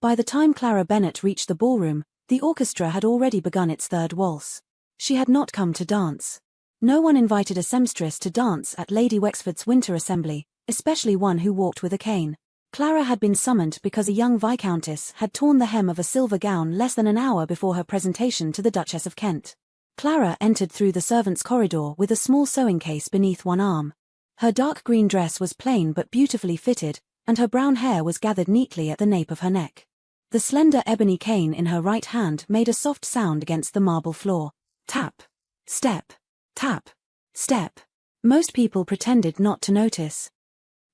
By the time Clara Bennett reached the ballroom, the orchestra had already begun its third waltz. She had not come to dance. No one invited a seamstress to dance at Lady Wexford's winter assembly, especially one who walked with a cane. Clara had been summoned because a young viscountess had torn the hem of a silver gown less than an hour before her presentation to the Duchess of Kent. Clara entered through the servants' corridor with a small sewing case beneath one arm. Her dark green dress was plain but beautifully fitted, and her brown hair was gathered neatly at the nape of her neck. The slender ebony cane in her right hand made a soft sound against the marble floor. Tap. Step. Tap. Step. Most people pretended not to notice.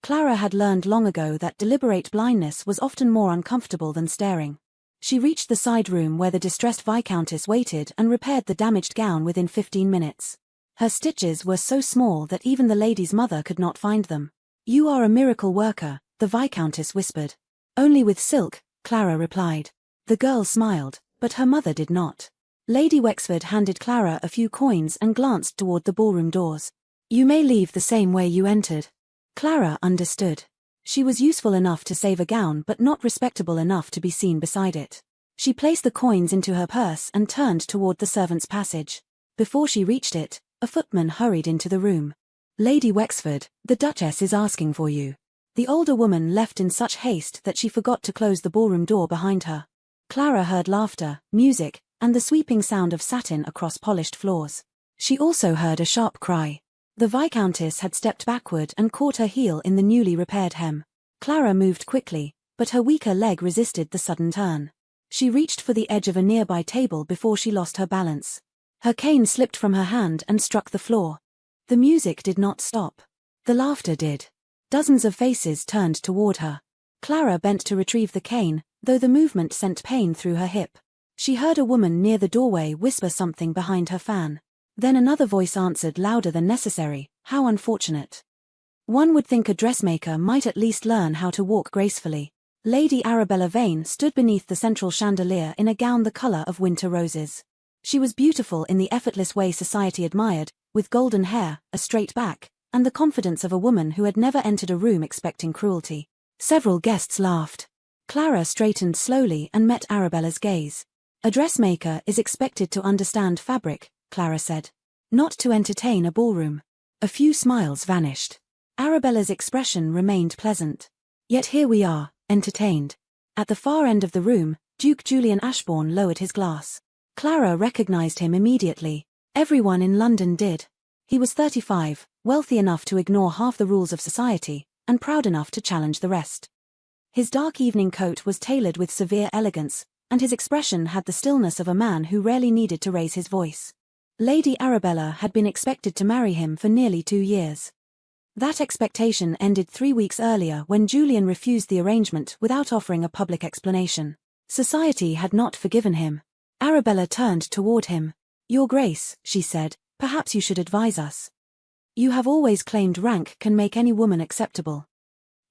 Clara had learned long ago that deliberate blindness was often more uncomfortable than staring. She reached the side room where the distressed viscountess waited and repaired the damaged gown within 15 minutes. Her stitches were so small that even the lady's mother could not find them. "You are a miracle worker," the viscountess whispered. "Only with silk," Clara replied. The girl smiled, but her mother did not. Lady Wexford handed Clara a few coins and glanced toward the ballroom doors. "You may leave the same way you entered." Clara understood. She was useful enough to save a gown but not respectable enough to be seen beside it. She placed the coins into her purse and turned toward the servants' passage. Before she reached it, a footman hurried into the room. "Lady Wexford, the Duchess is asking for you." The older woman left in such haste that she forgot to close the ballroom door behind her. Clara heard laughter, music, and the sweeping sound of satin across polished floors. She also heard a sharp cry. The viscountess had stepped backward and caught her heel in the newly repaired hem. Clara moved quickly, but her weaker leg resisted the sudden turn. She reached for the edge of a nearby table before she lost her balance. Her cane slipped from her hand and struck the floor. The music did not stop. The laughter did. Dozens of faces turned toward her. Clara bent to retrieve the cane, though the movement sent pain through her hip. She heard a woman near the doorway whisper something behind her fan. Then another voice answered louder than necessary, "How unfortunate." One would think a dressmaker might at least learn how to walk gracefully. Lady Arabella Vane stood beneath the central chandelier in a gown the color of winter roses. She was beautiful in the effortless way society admired, with golden hair, a straight back, and the confidence of a woman who had never entered a room expecting cruelty. Several guests laughed. Clara straightened slowly and met Arabella's gaze. "A dressmaker is expected to understand fabric," Clara said. "Not to entertain a ballroom." A few smiles vanished. Arabella's expression remained pleasant. "Yet here we are, entertained." At the far end of the room, Duke Julian Ashbourne lowered his glass. Clara recognized him immediately. Everyone in London did. He was 35, wealthy enough to ignore half the rules of society, and proud enough to challenge the rest. His dark evening coat was tailored with severe elegance, and his expression had the stillness of a man who rarely needed to raise his voice. Lady Arabella had been expected to marry him for nearly 2 years. That expectation ended 3 weeks earlier when Julian refused the arrangement without offering a public explanation. Society had not forgiven him. Arabella turned toward him. "Your Grace," she said, "perhaps you should advise us. You have always claimed rank can make any woman acceptable."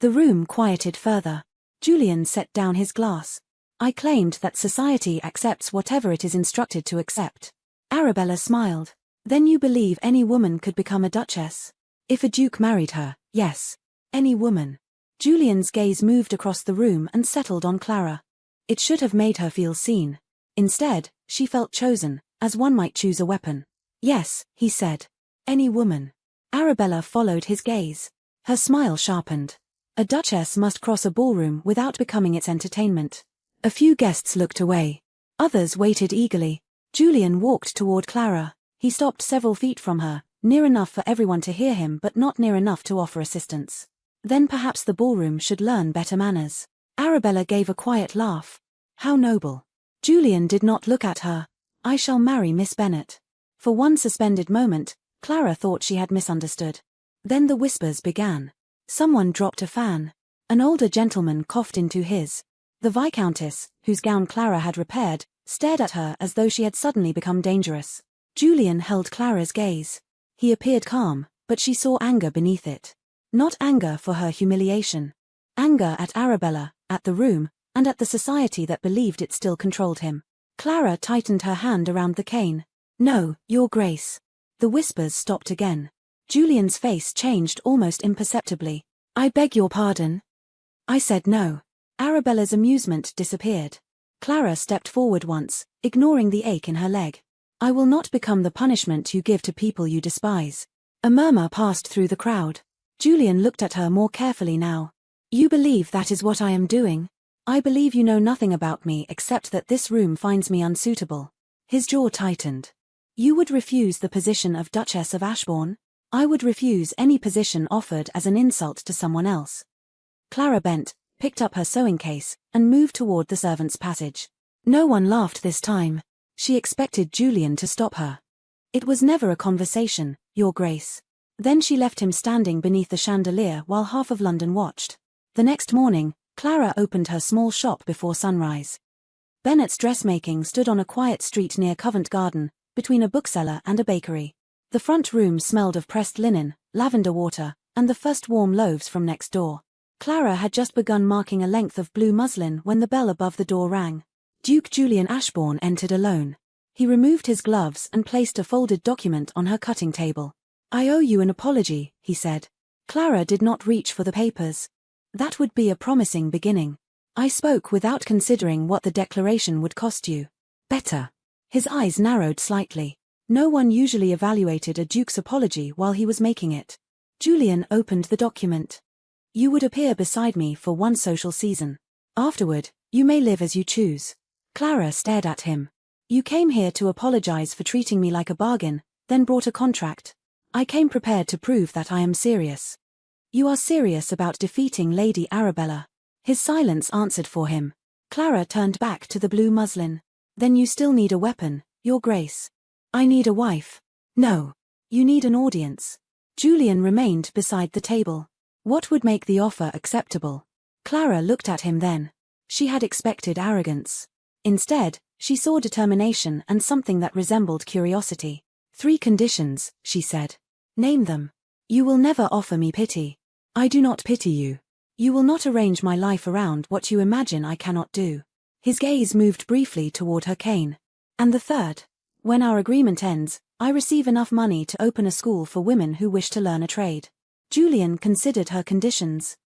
The room quieted further. Julian set down his glass. "I claimed that society accepts whatever it is instructed to accept." Arabella smiled. "Then you believe any woman could become a duchess?" "If a duke married her, yes. Any woman." Julian's gaze moved across the room and settled on Clara. It should have made her feel seen. Instead, she felt chosen, as one might choose a weapon. "Yes," he said. "Any woman." Arabella followed his gaze. Her smile sharpened. A duchess must cross a ballroom without becoming its entertainment. A few guests looked away. Others waited eagerly. Julian walked toward Clara. He stopped several feet from her, near enough for everyone to hear him but not near enough to offer assistance. Then perhaps the ballroom should learn better manners. Arabella gave a quiet laugh. "How noble." Julian did not look at her. "I shall marry Miss Bennet." For one suspended moment, Clara thought she had misunderstood. Then the whispers began. Someone dropped a fan. An older gentleman coughed into his. The Viscountess, whose gown Clara had repaired, stared at her as though she had suddenly become dangerous. Julian held Clara's gaze. He appeared calm, but she saw anger beneath it. Not anger for her humiliation. Anger at Arabella, at the room, and at the society that believed it still controlled him. Clara tightened her hand around the cane. "No, Your Grace." The whispers stopped again. Julian's face changed almost imperceptibly. "I beg your pardon." "I said no." Arabella's amusement disappeared. Clara stepped forward once, ignoring the ache in her leg. I will not become the punishment you give to people you despise. A murmur passed through the crowd. Julian looked at her more carefully now. You believe that is what I am doing? I believe you know nothing about me except that this room finds me unsuitable. His jaw tightened. You would refuse the position of Duchess of Ashbourne? I would refuse any position offered as an insult to someone else. Clara bent, picked up her sewing case, and moved toward the servants' passage. No one laughed this time. She expected Julian to stop her. It was never a conversation, Your Grace. Then she left him standing beneath the chandelier while half of London watched. The next morning, Clara opened her small shop before sunrise. Bennett's Dressmaking stood on a quiet street near Covent Garden, between a bookseller and a bakery. The front room smelled of pressed linen, lavender water, and the first warm loaves from next door. Clara had just begun marking a length of blue muslin when the bell above the door rang. Duke Julian Ashbourne entered alone. He removed his gloves and placed a folded document on her cutting table. I owe you an apology, he said. Clara did not reach for the papers. That would be a promising beginning. I spoke without considering what the declaration would cost you. Better. His eyes narrowed slightly. No one usually evaluated a duke's apology while he was making it. Julian opened the document. You would appear beside me for one social season. Afterward, you may live as you choose. Clara stared at him. You came here to apologize for treating me like a bargain, then brought a contract. I came prepared to prove that I am serious. You are serious about defeating Lady Arabella. His silence answered for him. Clara turned back to the blue muslin. Then you still need a weapon, Your Grace. I need a wife. No. You need an audience. Julian remained beside the table. What would make the offer acceptable? Clara looked at him then. She had expected arrogance. Instead, she saw determination and something that resembled curiosity. 3 conditions, she said. Name them. You will never offer me pity. I do not pity you. You will not arrange my life around what you imagine I cannot do. His gaze moved briefly toward her cane. And the third. When our agreement ends, I receive enough money to open a school for women who wish to learn a trade. Julian considered her conditions.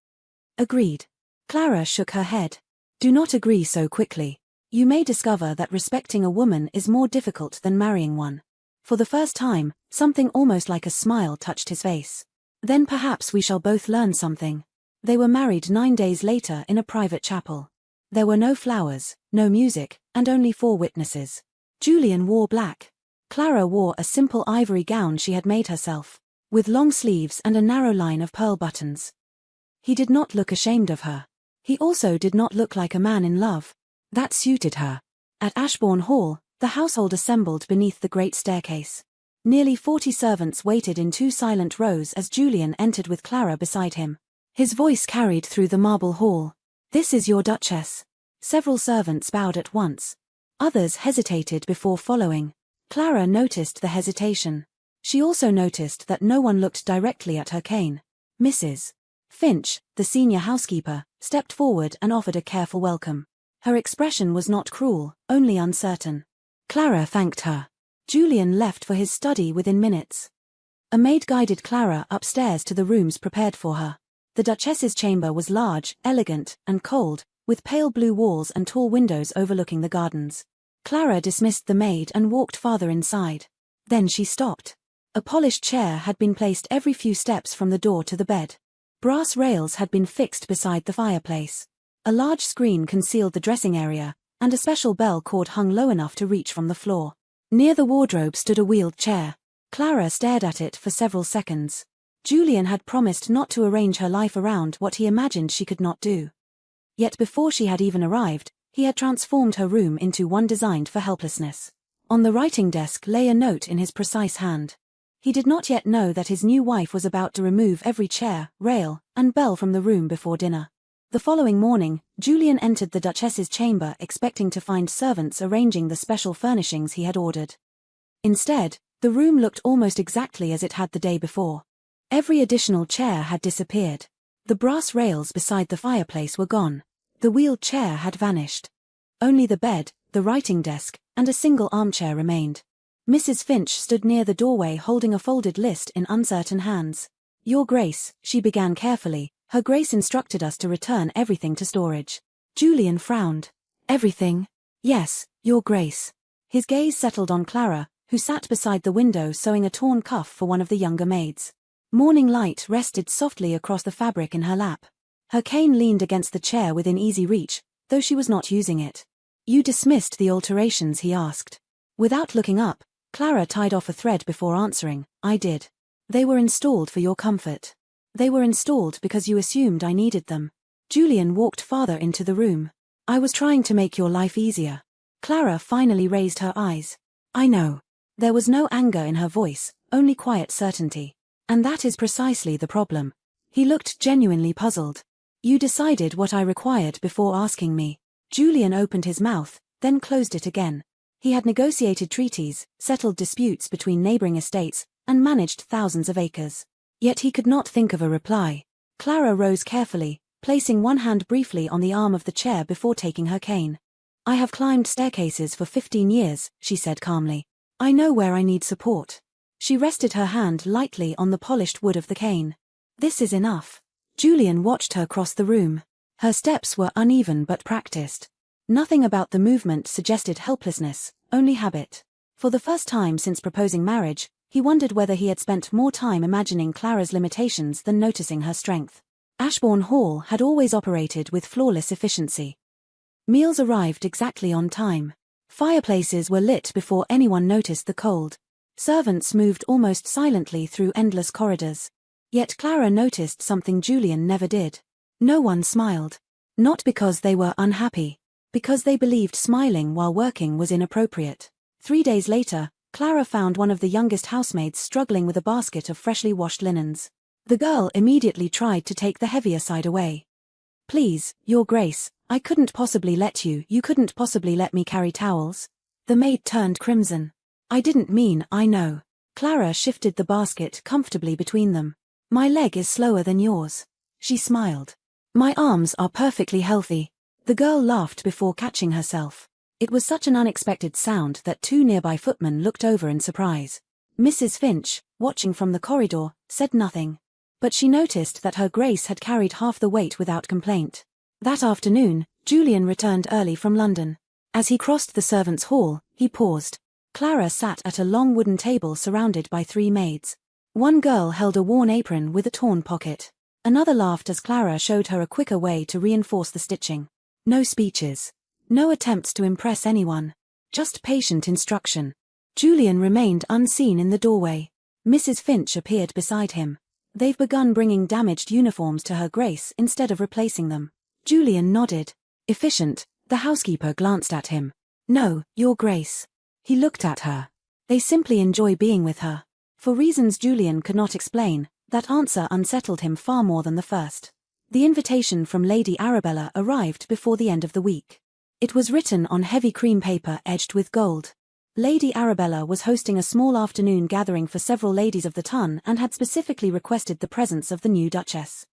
Agreed. Clara shook her head. Do not agree so quickly. You may discover that respecting a woman is more difficult than marrying one. For the first time, something almost like a smile touched his face. Then perhaps we shall both learn something. They were married 9 days later in a private chapel. There were no flowers, no music, and only 4 witnesses. Julian wore black. Clara wore a simple ivory gown she had made herself, with long sleeves and a narrow line of pearl buttons. He did not look ashamed of her. He also did not look like a man in love. That suited her. At Ashbourne Hall, the household assembled beneath the great staircase. Nearly 40 servants waited in 2 silent rows as Julian entered with Clara beside him. His voice carried through the marble hall. This is your Duchess. Several servants bowed at once. Others hesitated before following. Clara noticed the hesitation. She also noticed that no one looked directly at her cane. Mrs. Finch, the senior housekeeper, stepped forward and offered a careful welcome. Her expression was not cruel, only uncertain. Clara thanked her. Julian left for his study within minutes. A maid guided Clara upstairs to the rooms prepared for her. The Duchess's chamber was large, elegant, and cold, with pale blue walls and tall windows overlooking the gardens. Clara dismissed the maid and walked farther inside. Then she stopped. A polished chair had been placed every few steps from the door to the bed. Brass rails had been fixed beside the fireplace. A large screen concealed the dressing area, and a special bell cord hung low enough to reach from the floor. Near the wardrobe stood a wheeled chair. Clara stared at it for several seconds. Julian had promised not to arrange her life around what he imagined she could not do. Yet before she had even arrived, he had transformed her room into one designed for helplessness. On the writing desk lay a note in his precise hand. He did not yet know that his new wife was about to remove every chair, rail, and bell from the room before dinner. The following morning, Julian entered the Duchess's chamber expecting to find servants arranging the special furnishings he had ordered. Instead, the room looked almost exactly as it had the day before. Every additional chair had disappeared. The brass rails beside the fireplace were gone. The wheeled chair had vanished. Only the bed, the writing desk, and a single armchair remained. Mrs. Finch stood near the doorway holding a folded list in uncertain hands. Your Grace, she began carefully, Her Grace instructed us to return everything to storage. Julian frowned. Everything? Yes, Your Grace. His gaze settled on Clara, who sat beside the window sewing a torn cuff for one of the younger maids. Morning light rested softly across the fabric in her lap. Her cane leaned against the chair within easy reach, though she was not using it. You dismissed the alterations, he asked. Without looking up, Clara tied off a thread before answering. I did. They were installed for your comfort. They were installed because you assumed I needed them. Julian walked farther into the room. I was trying to make your life easier. Clara finally raised her eyes. I know. There was no anger in her voice, only quiet certainty. And that is precisely the problem. He looked genuinely puzzled. You decided what I required before asking me. Julian opened his mouth, then closed it again. He had negotiated treaties, settled disputes between neighboring estates, and managed thousands of acres. Yet he could not think of a reply. Clara rose carefully, placing one hand briefly on the arm of the chair before taking her cane. I have climbed staircases for 15 years, she said calmly. I know where I need support. She rested her hand lightly on the polished wood of the cane. This is enough. Julian watched her cross the room. Her steps were uneven but practiced. Nothing about the movement suggested helplessness, only habit. For the first time since proposing marriage, he wondered whether he had spent more time imagining Clara's limitations than noticing her strength. Ashbourne Hall had always operated with flawless efficiency. Meals arrived exactly on time. Fireplaces were lit before anyone noticed the cold. Servants moved almost silently through endless corridors. Yet Clara noticed something Julian never did. No one smiled. Not because they were unhappy. Because they believed smiling while working was inappropriate. 3 days later, Clara found one of the youngest housemaids struggling with a basket of freshly washed linens. The girl immediately tried to take the heavier side away. Please, Your Grace, I couldn't possibly let you couldn't possibly let me carry towels. The maid turned crimson. I didn't mean, I know. Clara shifted the basket comfortably between them. My leg is slower than yours. She smiled. My arms are perfectly healthy. The girl laughed before catching herself. It was such an unexpected sound that 2 nearby footmen looked over in surprise. Mrs. Finch, watching from the corridor, said nothing. But she noticed that her Grace had carried half the weight without complaint. That afternoon, Julian returned early from London. As he crossed the servants' hall, he paused. Clara sat at a long wooden table surrounded by 3 maids. One girl held a worn apron with a torn pocket. Another laughed as Clara showed her a quicker way to reinforce the stitching. No speeches. No attempts to impress anyone. Just patient instruction. Julian remained unseen in the doorway. Mrs. Finch appeared beside him. They've begun bringing damaged uniforms to her Grace instead of replacing them. Julian nodded. Efficient. The housekeeper glanced at him. No, Your Grace. He looked at her. They simply enjoy being with her. For reasons Julian could not explain, that answer unsettled him far more than the first. The invitation from Lady Arabella arrived before the end of the week. It was written on heavy cream paper edged with gold. Lady Arabella was hosting a small afternoon gathering for several ladies of the ton and had specifically requested the presence of the new Duchess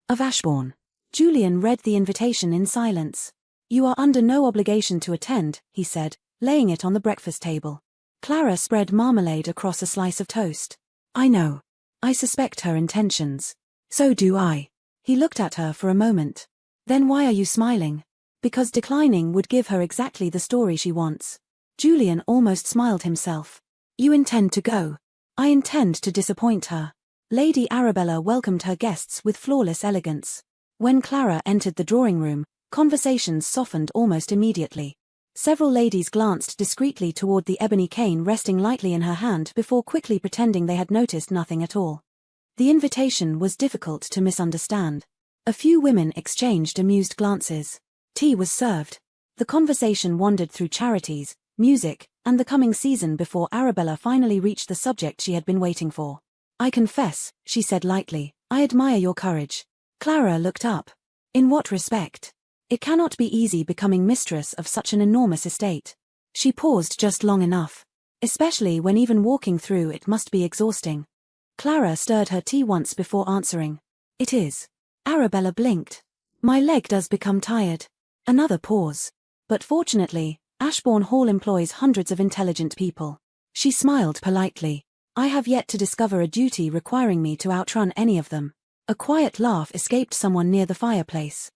of Ashbourne. Julian read the invitation in silence. You are under no obligation to attend, he said, laying it on the breakfast table. Clara spread marmalade across a slice of toast. I know. I suspect her intentions. So do I. He looked at her for a moment. Then why are you smiling? Because declining would give her exactly the story she wants. Julian almost smiled himself. You intend to go. I intend to disappoint her. Lady Arabella welcomed her guests with flawless elegance. When Clara entered the drawing room, conversations softened almost immediately. Several ladies glanced discreetly toward the ebony cane resting lightly in her hand before quickly pretending they had noticed nothing at all. The invitation was difficult to misunderstand. A few women exchanged amused glances. Tea was served. The conversation wandered through charities, music, and the coming season before Arabella finally reached the subject she had been waiting for. I confess, she said lightly, I admire your courage. Clara looked up. In what respect? It cannot be easy becoming mistress of such an enormous estate. She paused just long enough. Especially when even walking through it must be exhausting. Clara stirred her tea once before answering. It is. Arabella blinked. My leg does become tired. Another pause. But fortunately, Ashbourne Hall employs hundreds of intelligent people. She smiled politely. I have yet to discover a duty requiring me to outrun any of them. A quiet laugh escaped someone near the fireplace.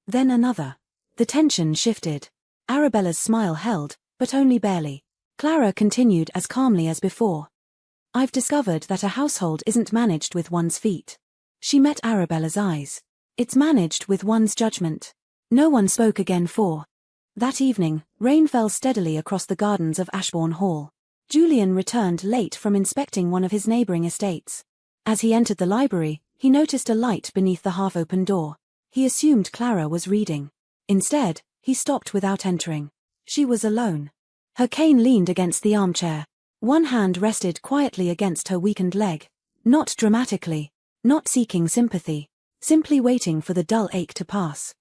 Then another. The tension shifted. Arabella's smile held, but only barely. Clara continued as calmly as before. I've discovered that a household isn't managed with one's feet. She met Arabella's eyes. It's managed with one's judgment. No one spoke again for. That evening, rain fell steadily across the gardens of Ashbourne Hall. Julian returned late from inspecting one of his neighbouring estates. As he entered the library, he noticed a light beneath the half-open door. He assumed Clara was reading. Instead, he stopped without entering. She was alone. Her cane leaned against the armchair. One hand rested quietly against her weakened leg. Not dramatically. Not seeking sympathy. Simply waiting for the dull ache to pass.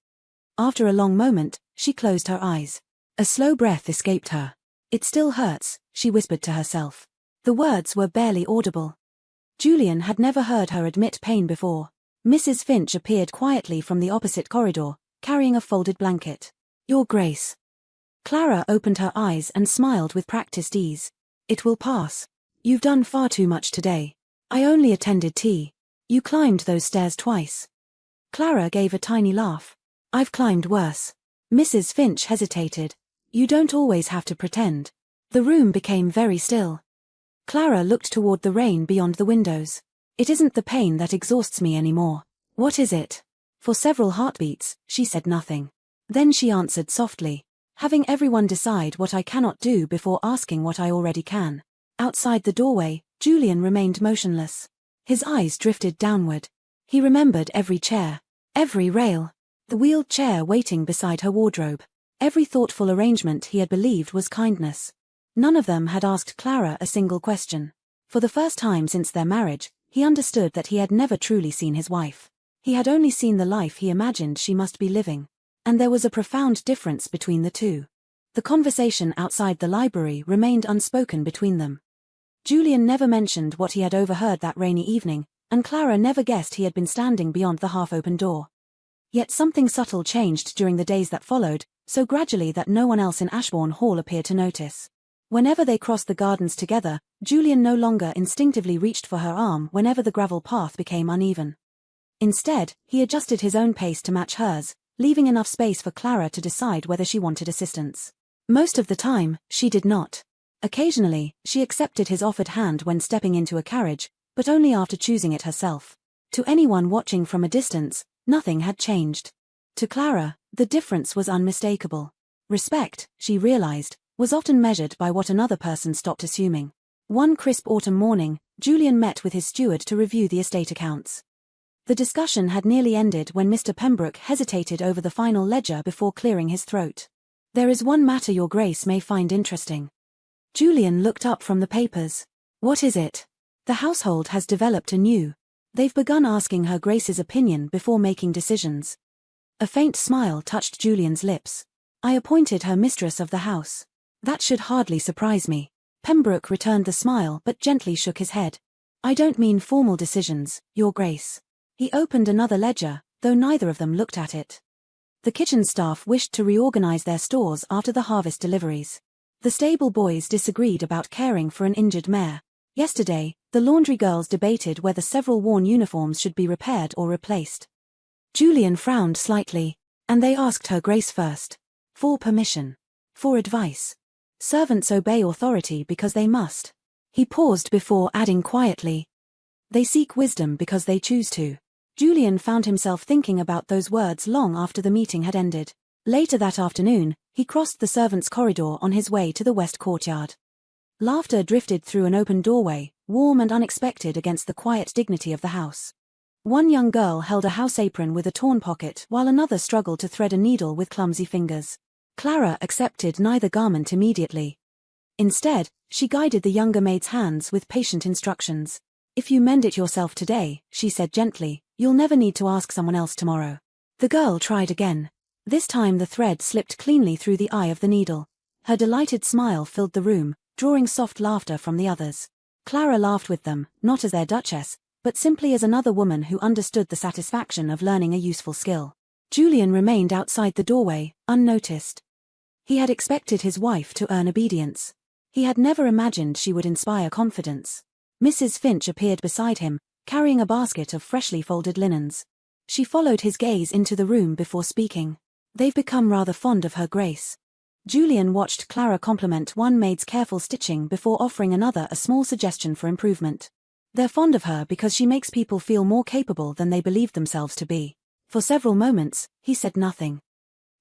After a long moment, she closed her eyes. A slow breath escaped her. It still hurts, she whispered to herself. The words were barely audible. Julian had never heard her admit pain before. Mrs. Finch appeared quietly from the opposite corridor, carrying a folded blanket. Your Grace. Clara opened her eyes and smiled with practiced ease. It will pass. You've done far too much today. I only attended tea. You climbed those stairs twice. Clara gave a tiny laugh. I've climbed worse. Mrs. Finch hesitated. You don't always have to pretend. The room became very still. Clara looked toward the rain beyond the windows. It isn't the pain that exhausts me anymore. What is it? For several heartbeats, she said nothing. Then she answered softly. Having everyone decide what I cannot do before asking what I already can. Outside the doorway, Julian remained motionless. His eyes drifted downward. He remembered every chair, every rail, the wheeled chair waiting beside her wardrobe. Every thoughtful arrangement he had believed was kindness. None of them had asked Clara a single question. For the first time since their marriage, he understood that he had never truly seen his wife. He had only seen the life he imagined she must be living. And there was a profound difference between the two. The conversation outside the library remained unspoken between them. Julian never mentioned what he had overheard that rainy evening, and Clara never guessed he had been standing beyond the half-open door. Yet something subtle changed during the days that followed, so gradually that no one else in Ashbourne Hall appeared to notice. Whenever they crossed the gardens together, Julian no longer instinctively reached for her arm whenever the gravel path became uneven. Instead, he adjusted his own pace to match hers, leaving enough space for Clara to decide whether she wanted assistance. Most of the time, she did not. Occasionally, she accepted his offered hand when stepping into a carriage, but only after choosing it herself. To anyone watching from a distance, nothing had changed. To Clara, the difference was unmistakable. Respect, she realized, was often measured by what another person stopped assuming. One crisp autumn morning, Julian met with his steward to review the estate accounts. The discussion had nearly ended when Mr. Pembroke hesitated over the final ledger before clearing his throat. There is one matter your Grace may find interesting. Julian looked up from the papers. What is it? The household has developed anew. They've begun asking her Grace's opinion before making decisions. A faint smile touched Julian's lips. I appointed her mistress of the house. That should hardly surprise me. Pembroke returned the smile but gently shook his head. I don't mean formal decisions, your Grace. He opened another ledger, though neither of them looked at it. The kitchen staff wished to reorganize their stores after the harvest deliveries. The stable boys disagreed about caring for an injured mare. Yesterday, the laundry girls debated whether several worn uniforms should be repaired or replaced. Julian frowned slightly, and they asked her Grace first. For permission. For advice. Servants obey authority because they must. He paused before adding quietly. They seek wisdom because they choose to. Julian found himself thinking about those words long after the meeting had ended. Later that afternoon, he crossed the servants' corridor on his way to the west courtyard. Laughter drifted through an open doorway, warm and unexpected against the quiet dignity of the house. One young girl held a house apron with a torn pocket while another struggled to thread a needle with clumsy fingers. Clara accepted neither garment immediately. Instead, she guided the younger maid's hands with patient instructions. If you mend it yourself today, she said gently, you'll never need to ask someone else tomorrow. The girl tried again. This time the thread slipped cleanly through the eye of the needle. Her delighted smile filled the room, drawing soft laughter from the others. Clara laughed with them, not as their duchess, but simply as another woman who understood the satisfaction of learning a useful skill. Julian remained outside the doorway, unnoticed. He had expected his wife to earn obedience. He had never imagined she would inspire confidence. Mrs. Finch appeared beside him, carrying a basket of freshly folded linens. She followed his gaze into the room before speaking. They've become rather fond of her grace. Julian watched Clara compliment one maid's careful stitching before offering another a small suggestion for improvement. They're fond of her because she makes people feel more capable than they believe themselves to be. For several moments, he said nothing.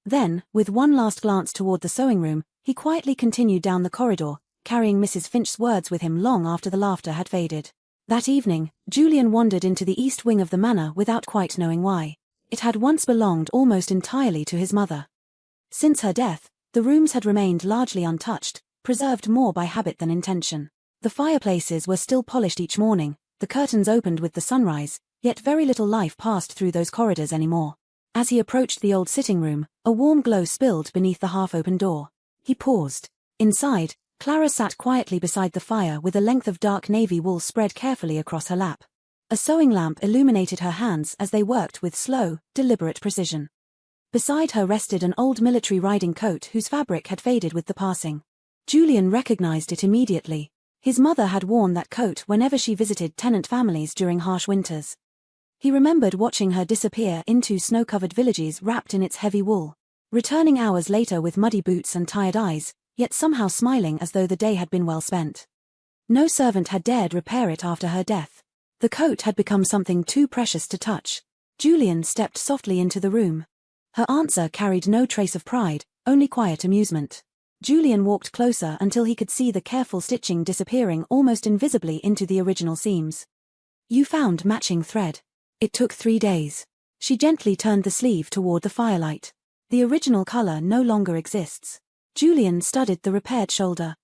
Then, with one last glance toward the sewing room, he quietly continued down the corridor, carrying Mrs. Finch's words with him long after the laughter had faded. That evening, Julian wandered into the east wing of the manor without quite knowing why. It had once belonged almost entirely to his mother. Since her death, the rooms had remained largely untouched, preserved more by habit than intention. The fireplaces were still polished each morning, the curtains opened with the sunrise, yet very little life passed through those corridors anymore. As he approached the old sitting room, a warm glow spilled beneath the half-open door. He paused. Inside, Clara sat quietly beside the fire with a length of dark navy wool spread carefully across her lap. A sewing lamp illuminated her hands as they worked with slow, deliberate precision. Beside her rested an old military riding coat whose fabric had faded with the passing. Julian recognized it immediately. His mother had worn that coat whenever she visited tenant families during harsh winters. He remembered watching her disappear into snow-covered villages wrapped in its heavy wool, returning hours later with muddy boots and tired eyes, yet somehow smiling as though the day had been well spent. No servant had dared repair it after her death. The coat had become something too precious to touch. Julian stepped softly into the room. Her answer carried no trace of pride, only quiet amusement. Julian walked closer until he could see the careful stitching disappearing almost invisibly into the original seams. You found matching thread. It took 3 days. She gently turned the sleeve toward the firelight. The original color no longer exists. Julian studied the repaired shoulder.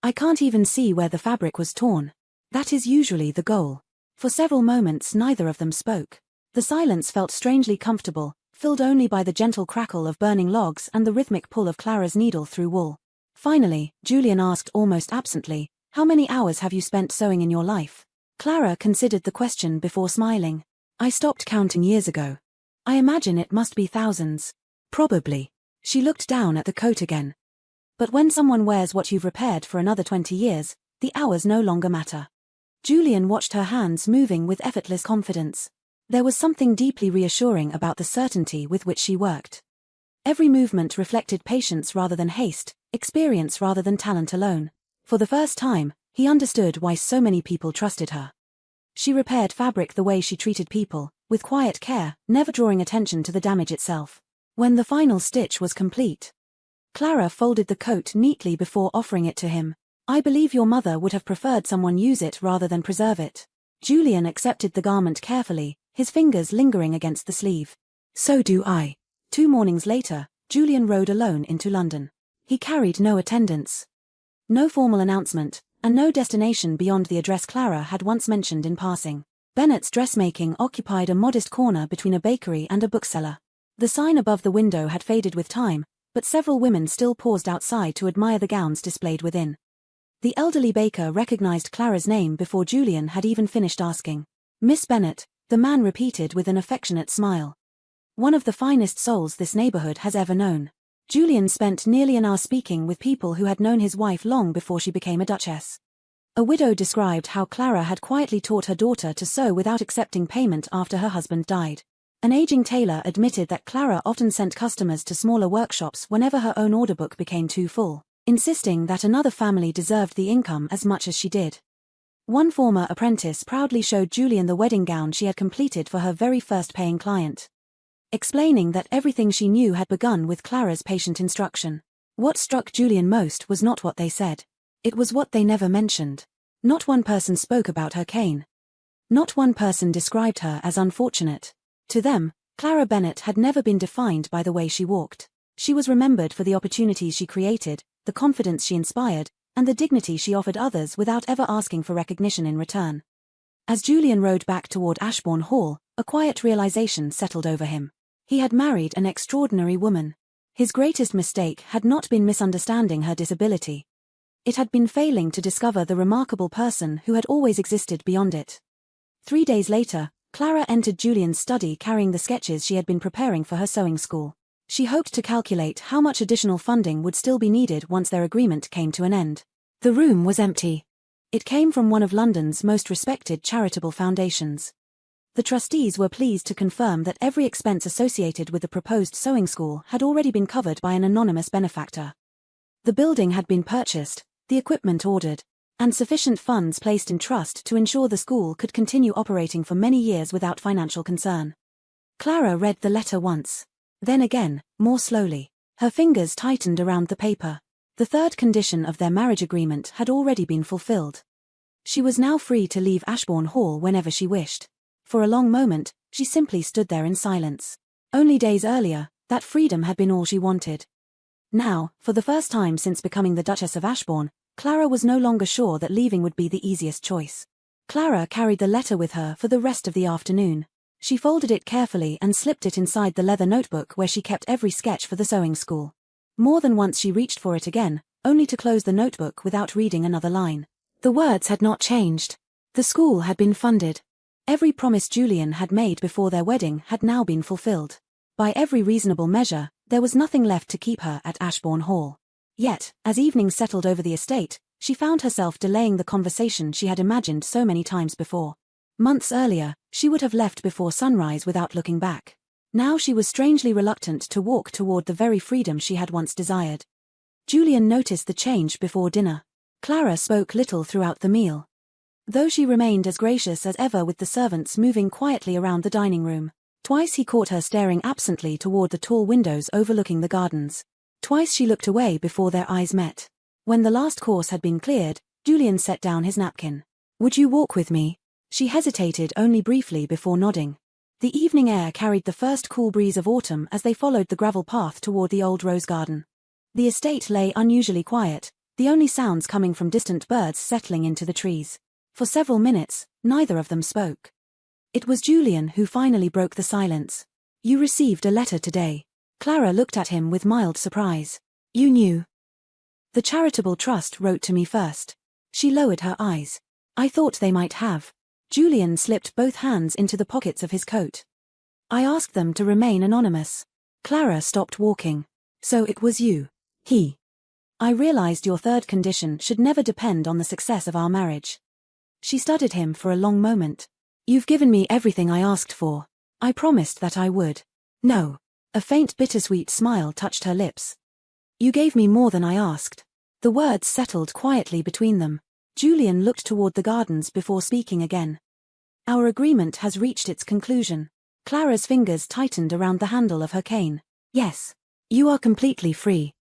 I can't even see where the fabric was torn. That is usually the goal. For several moments neither of them spoke. The silence felt strangely comfortable, filled only by the gentle crackle of burning logs and the rhythmic pull of Clara's needle through wool. Finally, Julian asked almost absently, "How many hours have you spent sewing in your life?" Clara considered the question before smiling. "I stopped counting years ago. I imagine it must be thousands." "Probably." She looked down at the coat again. "But when someone wears what you've repaired for another 20 years, the hours no longer matter." Julian watched her hands moving with effortless confidence. There was something deeply reassuring about the certainty with which she worked. Every movement reflected patience rather than haste, experience rather than talent alone. For the first time, he understood why so many people trusted her. She repaired fabric the way she treated people, with quiet care, never drawing attention to the damage itself. When the final stitch was complete, Clara folded the coat neatly before offering it to him. "I believe your mother would have preferred someone use it rather than preserve it." Julian accepted the garment carefully, his fingers lingering against the sleeve. "So do I." 2 mornings later, Julian rode alone into London. He carried no attendants, no formal announcement, and no destination beyond the address Clara had once mentioned in passing. Bennett's dressmaking occupied a modest corner between a bakery and a bookseller. The sign above the window had faded with time, but several women still paused outside to admire the gowns displayed within. The elderly baker recognized Clara's name before Julian had even finished asking. "Miss Bennett," the man repeated with an affectionate smile. "One of the finest souls this neighborhood has ever known." Julian spent nearly an hour speaking with people who had known his wife long before she became a duchess. A widow described how Clara had quietly taught her daughter to sew without accepting payment after her husband died. An aging tailor admitted that Clara often sent customers to smaller workshops whenever her own order book became too full, insisting that another family deserved the income as much as she did. One former apprentice proudly showed Julian the wedding gown she had completed for her very first paying client, explaining that everything she knew had begun with Clara's patient instruction. What struck Julian most was not what they said. It was what they never mentioned. Not one person spoke about her cane. Not one person described her as unfortunate. To them, Clara Bennett had never been defined by the way she walked. She was remembered for the opportunities she created, the confidence she inspired, and the dignity she offered others without ever asking for recognition in return. As Julian rode back toward Ashbourne Hall, a quiet realization settled over him. He had married an extraordinary woman. His greatest mistake had not been misunderstanding her disability. It had been failing to discover the remarkable person who had always existed beyond it. 3 days later, Clara entered Julian's study carrying the sketches she had been preparing for her sewing school. She hoped to calculate how much additional funding would still be needed once their agreement came to an end. The room was empty. It came from one of London's most respected charitable foundations. The trustees were pleased to confirm that every expense associated with the proposed sewing school had already been covered by an anonymous benefactor. The building had been purchased, the equipment ordered, and sufficient funds placed in trust to ensure the school could continue operating for many years without financial concern. Clara read the letter once. Then again, more slowly. Her fingers tightened around the paper. The third condition of their marriage agreement had already been fulfilled. She was now free to leave Ashbourne Hall whenever she wished. For a long moment, she simply stood there in silence. Only days earlier, that freedom had been all she wanted. Now, for the first time since becoming the Duchess of Ashbourne, Clara was no longer sure that leaving would be the easiest choice. Clara carried the letter with her for the rest of the afternoon. She folded it carefully and slipped it inside the leather notebook where she kept every sketch for the sewing school. More than once she reached for it again, only to close the notebook without reading another line. The words had not changed. The school had been funded. Every promise Julian had made before their wedding had now been fulfilled. By every reasonable measure, there was nothing left to keep her at Ashbourne Hall. Yet, as evening settled over the estate, she found herself delaying the conversation she had imagined so many times before. Months earlier, she would have left before sunrise without looking back. Now she was strangely reluctant to walk toward the very freedom she had once desired. Julian noticed the change before dinner. Clara spoke little throughout the meal, though she remained as gracious as ever with the servants moving quietly around the dining room. Twice he caught her staring absently toward the tall windows overlooking the gardens. Twice she looked away before their eyes met. When the last course had been cleared, Julian set down his napkin. "Would you walk with me?" She hesitated only briefly before nodding. The evening air carried the first cool breeze of autumn as they followed the gravel path toward the old rose garden. The estate lay unusually quiet, the only sounds coming from distant birds settling into the trees. For several minutes, neither of them spoke. It was Julian who finally broke the silence. "You received a letter today." Clara looked at him with mild surprise. "You knew?" "The charitable trust wrote to me first." She lowered her eyes. "I thought they might have." Julian slipped both hands into the pockets of his coat. "I asked them to remain anonymous." Clara stopped walking. "So it was you." I realized your third condition should never depend on the success of our marriage." She studied him for a long moment. "You've given me everything I asked for. I promised that I would." "No." A faint bittersweet smile touched her lips. "You gave me more than I asked." The words settled quietly between them. Julian looked toward the gardens before speaking again. "Our agreement has reached its conclusion." Clara's fingers tightened around the handle of her cane. "Yes. You are completely free."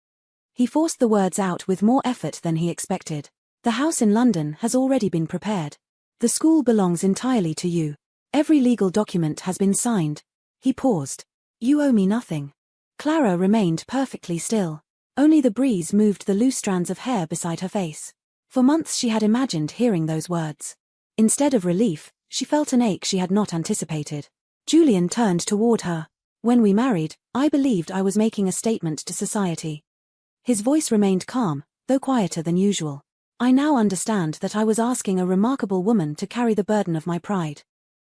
He forced the words out with more effort than he expected. "The house in London has already been prepared. The school belongs entirely to you. Every legal document has been signed." He paused. "You owe me nothing." Clara remained perfectly still. Only the breeze moved the loose strands of hair beside her face. For months she had imagined hearing those words. Instead of relief, she felt an ache she had not anticipated. Julian turned toward her. "When we married, I believed I was making a statement to society." His voice remained calm, though quieter than usual. "I now understand that I was asking a remarkable woman to carry the burden of my pride."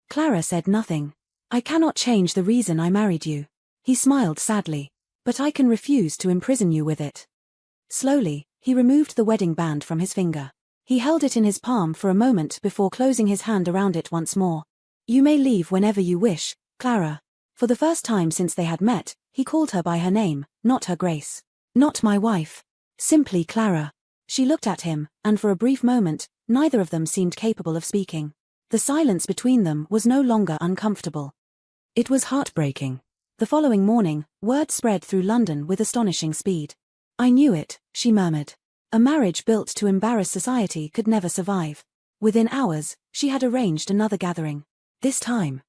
Clara said nothing. "I cannot change the reason I married you." He smiled sadly. "But I can refuse to imprison you with it." Slowly, he removed the wedding band from his finger. He held it in his palm for a moment before closing his hand around it once more. "You may leave whenever you wish, Clara." For the first time since they had met, he called her by her name, not her grace. "Not my wife. Simply Clara." She looked at him, and for a brief moment, neither of them seemed capable of speaking. The silence between them was no longer uncomfortable. It was heartbreaking. The following morning, word spread through London with astonishing speed. "I knew it," she murmured. A marriage built to embarrass society could never survive. Within hours, she had arranged another gathering. This time,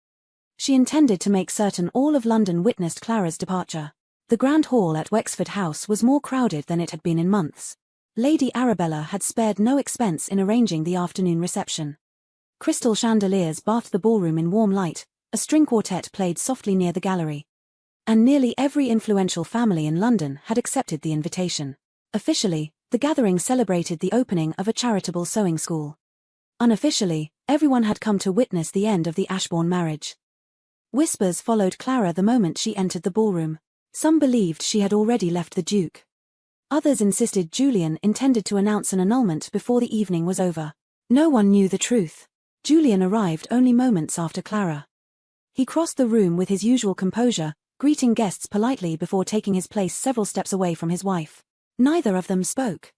she intended to make certain all of London witnessed Clara's departure. The Grand Hall at Wexford House was more crowded than it had been in months. Lady Arabella had spared no expense in arranging the afternoon reception. Crystal chandeliers bathed the ballroom in warm light, a string quartet played softly near the gallery. And nearly every influential family in London had accepted the invitation. Officially, the gathering celebrated the opening of a charitable sewing school. Unofficially, everyone had come to witness the end of the Ashbourne marriage. Whispers followed Clara the moment she entered the ballroom. Some believed she had already left the Duke. Others insisted Julian intended to announce an annulment before the evening was over. No one knew the truth. Julian arrived only moments after Clara. He crossed the room with his usual composure, greeting guests politely before taking his place several steps away from his wife. Neither of them spoke.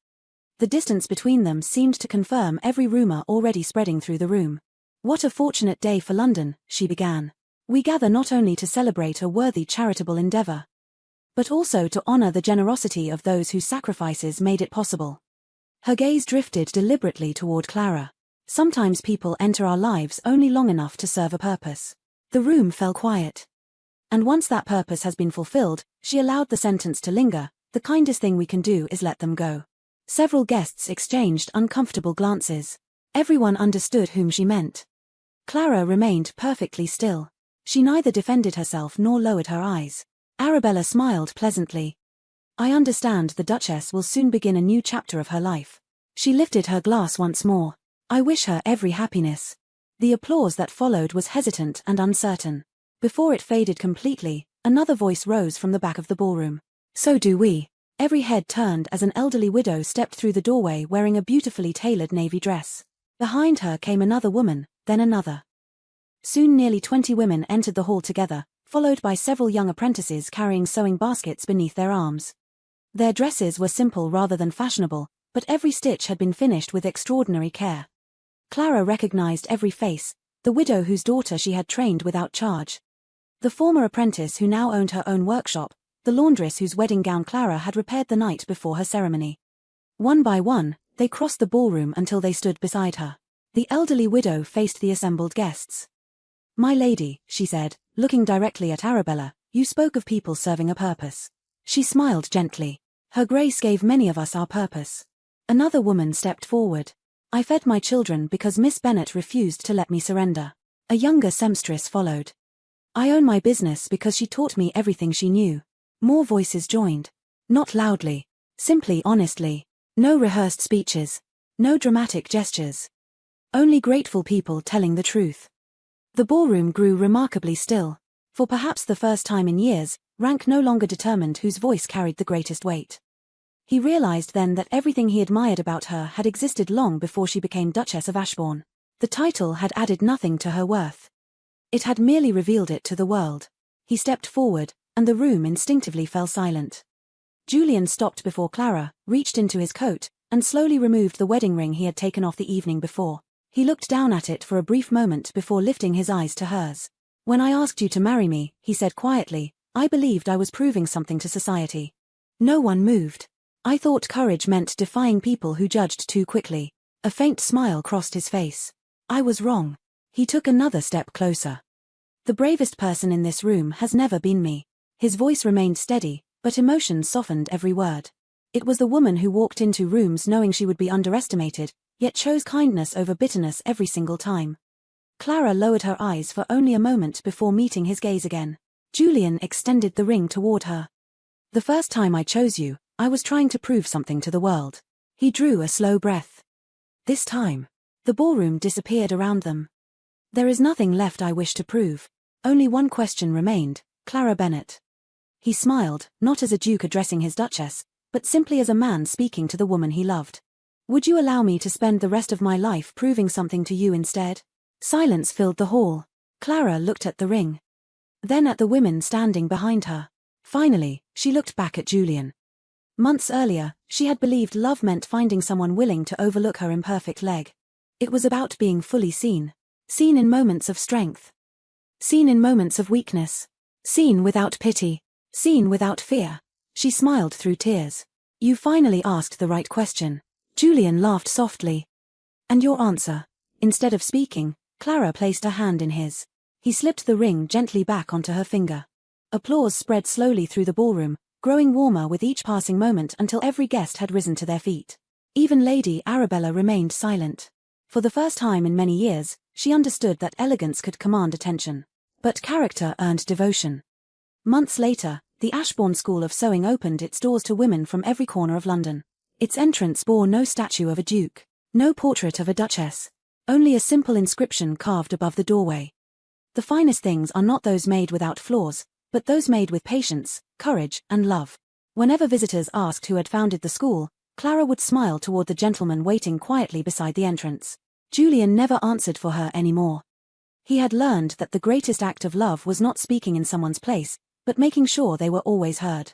The distance between them seemed to confirm every rumor already spreading through the room. "What a fortunate day for London," she began. "We gather not only to celebrate a worthy charitable endeavor, but also to honor the generosity of those whose sacrifices made it possible." Her gaze drifted deliberately toward Clara. "Sometimes people enter our lives only long enough to serve a purpose." The room fell quiet. "And once that purpose has been fulfilled," she allowed the sentence to linger, "the kindest thing we can do is let them go." Several guests exchanged uncomfortable glances. Everyone understood whom she meant. Clara remained perfectly still. She neither defended herself nor lowered her eyes. Arabella smiled pleasantly. "I understand the Duchess will soon begin a new chapter of her life." She lifted her glass once more. "I wish her every happiness." The applause that followed was hesitant and uncertain. Before it faded completely, another voice rose from the back of the ballroom. "So do we." Every head turned as an elderly widow stepped through the doorway wearing a beautifully tailored navy dress. Behind her came another woman, then another. Soon nearly 20 women entered the hall together, followed by several young apprentices carrying sewing baskets beneath their arms. Their dresses were simple rather than fashionable, but every stitch had been finished with extraordinary care. Clara recognized every face, the widow whose daughter she had trained without charge, the former apprentice who now owned her own workshop, the laundress whose wedding gown Clara had repaired the night before her ceremony. One by one, they crossed the ballroom until they stood beside her. The elderly widow faced the assembled guests. "My lady," she said, looking directly at Arabella, "you spoke of people serving a purpose." She smiled gently. "Her Grace gave many of us our purpose." Another woman stepped forward. "I fed my children because Miss Bennet refused to let me surrender." A younger seamstress followed. "I own my business because she taught me everything she knew." More voices joined. Not loudly. Simply honestly. No rehearsed speeches. No dramatic gestures. Only grateful people telling the truth. The ballroom grew remarkably still. For perhaps the first time in years, rank no longer determined whose voice carried the greatest weight. He realized then that everything he admired about her had existed long before she became Duchess of Ashbourne. The title had added nothing to her worth. It had merely revealed it to the world. He stepped forward, and the room instinctively fell silent. Julian stopped before Clara, reached into his coat, and slowly removed the wedding ring he had taken off the evening before. He looked down at it for a brief moment before lifting his eyes to hers. "When I asked you to marry me," he said quietly, "I believed I was proving something to society." No one moved. "I thought courage meant defying people who judged too quickly." A faint smile crossed his face. "I was wrong." He took another step closer. "The bravest person in this room has never been me." His voice remained steady, but emotion softened every word. It was the woman who walked into rooms knowing she would be underestimated, yet chose kindness over bitterness every single time. Clara lowered her eyes for only a moment before meeting his gaze again. Julian extended the ring toward her. "The first time I chose you, I was trying to prove something to the world." He drew a slow breath. "This time." The ballroom disappeared around them. "There is nothing left I wish to prove. Only one question remained, Clara Bennet." He smiled, not as a duke addressing his duchess, but simply as a man speaking to the woman he loved. "Would you allow me to spend the rest of my life proving something to you instead?" Silence filled the hall. Clara looked at the ring. Then at the women standing behind her. Finally, she looked back at Julian. Months earlier, she had believed love meant finding someone willing to overlook her imperfect leg. It was about being fully seen. Seen in moments of strength. Seen in moments of weakness. Seen without pity. Seen without fear. She smiled through tears. "You finally asked the right question." Julian laughed softly. "And your answer?" Instead of speaking, Clara placed her hand in his. He slipped the ring gently back onto her finger. Applause spread slowly through the ballroom, growing warmer with each passing moment until every guest had risen to their feet. Even Lady Arabella remained silent. For the first time in many years, she understood that elegance could command attention. But character earned devotion. Months later, the Ashbourne School of Sewing opened its doors to women from every corner of London. Its entrance bore no statue of a duke, no portrait of a duchess, only a simple inscription carved above the doorway. "The finest things are not those made without flaws, but those made with patience, courage, and love." Whenever visitors asked who had founded the school, Clara would smile toward the gentleman waiting quietly beside the entrance. Julian never answered for her anymore. He had learned that the greatest act of love was not speaking in someone's place, but making sure they were always heard.